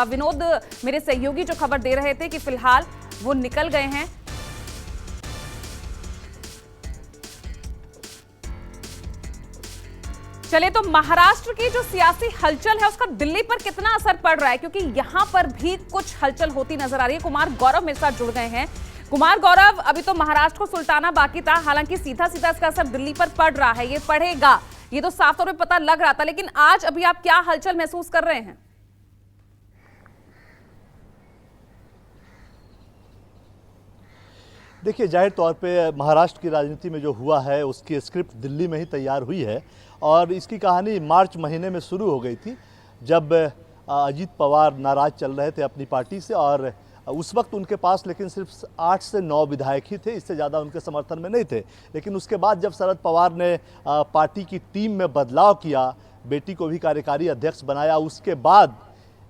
विनोद मेरे सहयोगी जो खबर दे रहे थे कि फिलहाल वो निकल गए हैं। चले तो महाराष्ट्र की जो सियासी हलचल है उसका दिल्ली पर कितना असर पड़ रहा है, क्योंकि यहां पर भी कुछ हलचल होती नजर आ रही है। कुमार गौरव मेरे साथ जुड़ गए हैं। कुमार गौरव, अभी तो महाराष्ट्र को सुल्ताना बाकी था, हालांकि सीधा सीधा इसका असर दिल्ली पर पड़ रहा है, ये पड़ेगा, ये तो साफ तौर पे पता लग रहा था, लेकिन आज अभी आप क्या हलचल महसूस कर रहे हैं? देखिए, जाहिर तौर पे महाराष्ट्र की राजनीति में जो हुआ है उसकी स्क्रिप्ट दिल्ली में ही तैयार हुई है और इसकी कहानी मार्च महीने में शुरू हो गई थी, जब अजीत पवार नाराज चल रहे थे अपनी पार्टी से और उस वक्त उनके पास लेकिन सिर्फ 8 से 9 विधायक ही थे, इससे ज़्यादा उनके समर्थन में नहीं थे। लेकिन उसके बाद जब शरद पवार ने पार्टी की टीम में बदलाव किया, बेटी को भी कार्यकारी अध्यक्ष बनाया, उसके बाद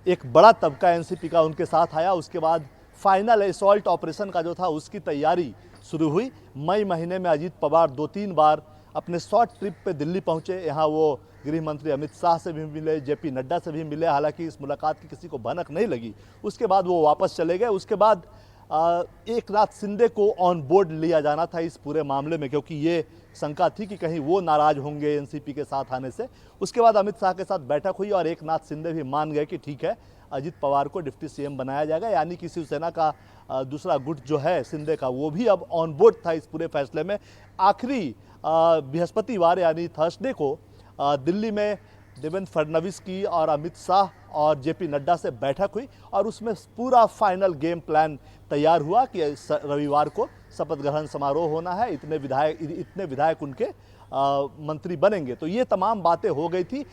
एक बड़ा तबका एनसीपी का उनके साथ आया। उसके बाद फाइनल असॉल्ट ऑपरेशन का जो था उसकी तैयारी शुरू हुई। मई महीने में अजीत पवार 2-3 बार अपने शॉर्ट ट्रिप पे दिल्ली पहुंचे। यहाँ वो गृह मंत्री अमित शाह से भी मिले, जेपी नड्डा से भी मिले, हालांकि इस मुलाकात की किसी को भनक नहीं लगी। उसके बाद वो वापस चले गए। उसके बाद एकनाथ शिंदे को ऑन बोर्ड लिया जाना था इस पूरे मामले में, क्योंकि ये शंका थी कि कहीं वो नाराज होंगे एनसीपी के साथ आने से। उसके बाद अमित शाह के साथ बैठक हुई और एकनाथ शिंदे भी मान गए कि ठीक है, अजित पवार को डिप्टी सीएम बनाया जाएगा, यानी कि शिवसेना का दूसरा गुट जो है शिंदे का, वो भी अब ऑन बोर्ड था इस पूरे फैसले में। आखिरी बृहस्पतिवार यानी थर्सडे को दिल्ली में देवेंद्र फडणवीस की और अमित शाह और जेपी नड्डा से बैठक हुई और उसमें पूरा फाइनल गेम प्लान तैयार हुआ कि रविवार को शपथ ग्रहण समारोह होना है, इतने विधायक उनके मंत्री बनेंगे। तो ये तमाम बातें हो गई थी।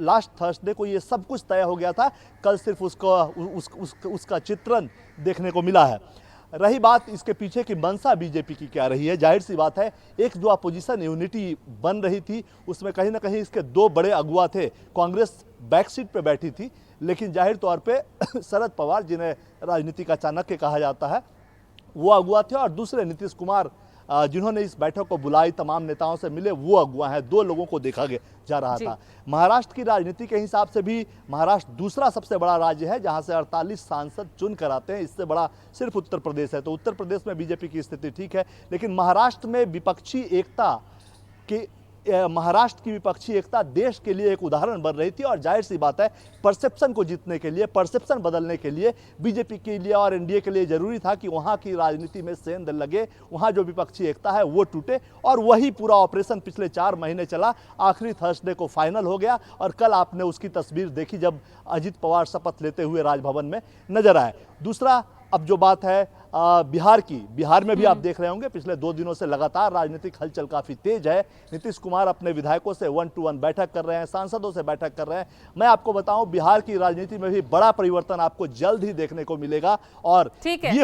लास्ट थर्सडे को ये सब कुछ तय हो गया था। कल सिर्फ उसका चित्रण देखने को मिला है। रही बात इसके पीछे की मंशा बीजेपी की क्या रही है, जाहिर सी बात है एक जो अपोजिशन यूनिटी बन रही थी उसमें कहीं ना कहीं इसके 2 बड़े अगुआ थे। कांग्रेस बैक सीट पे बैठी थी, लेकिन जाहिर तौर पे शरद पवार, जिन्हें राजनीति का चाणक्य कहा जाता है, वो अगुआ थे और दूसरे नीतीश कुमार जिन्होंने इस बैठक को बुलाई, तमाम नेताओं से मिले, वो अगुआ हैं। 2 लोगों को देखा जा रहा था। महाराष्ट्र की राजनीति के हिसाब से भी महाराष्ट्र दूसरा सबसे बड़ा राज्य है जहां से 48 सांसद चुन कर आते हैं। इससे बड़ा सिर्फ उत्तर प्रदेश है। तो उत्तर प्रदेश में बीजेपी की स्थिति ठीक है, लेकिन महाराष्ट्र में विपक्षी एकता की महाराष्ट्र की विपक्षी एकता देश के लिए एक उदाहरण बन रही थी और जाहिर सी बात है परसेप्शन को जीतने के लिए, परसेप्शन बदलने के लिए बीजेपी के लिए और एनडीए के लिए जरूरी था कि वहां की राजनीति में सेंध लगे, वहां जो विपक्षी एकता है वो टूटे। और वही पूरा ऑपरेशन पिछले 4 महीने चला। आखिरी थर्सडे को फाइनल हो गया और कल आपने उसकी तस्वीर देखी जब अजित पवार शपथ लेते हुए राजभवन में नजर आए। दूसरा, अब जो बात है बिहार की, बिहार में भी आप देख रहे होंगे पिछले 2 दिनों से लगातार राजनीतिक हलचल काफी तेज है। नीतीश कुमार अपने विधायकों से 1-to-1 बैठक कर रहे हैं, सांसदों से बैठक कर रहे हैं। मैं आपको बताऊं, बिहार की राजनीति में भी बड़ा परिवर्तन आपको जल्द ही देखने को मिलेगा और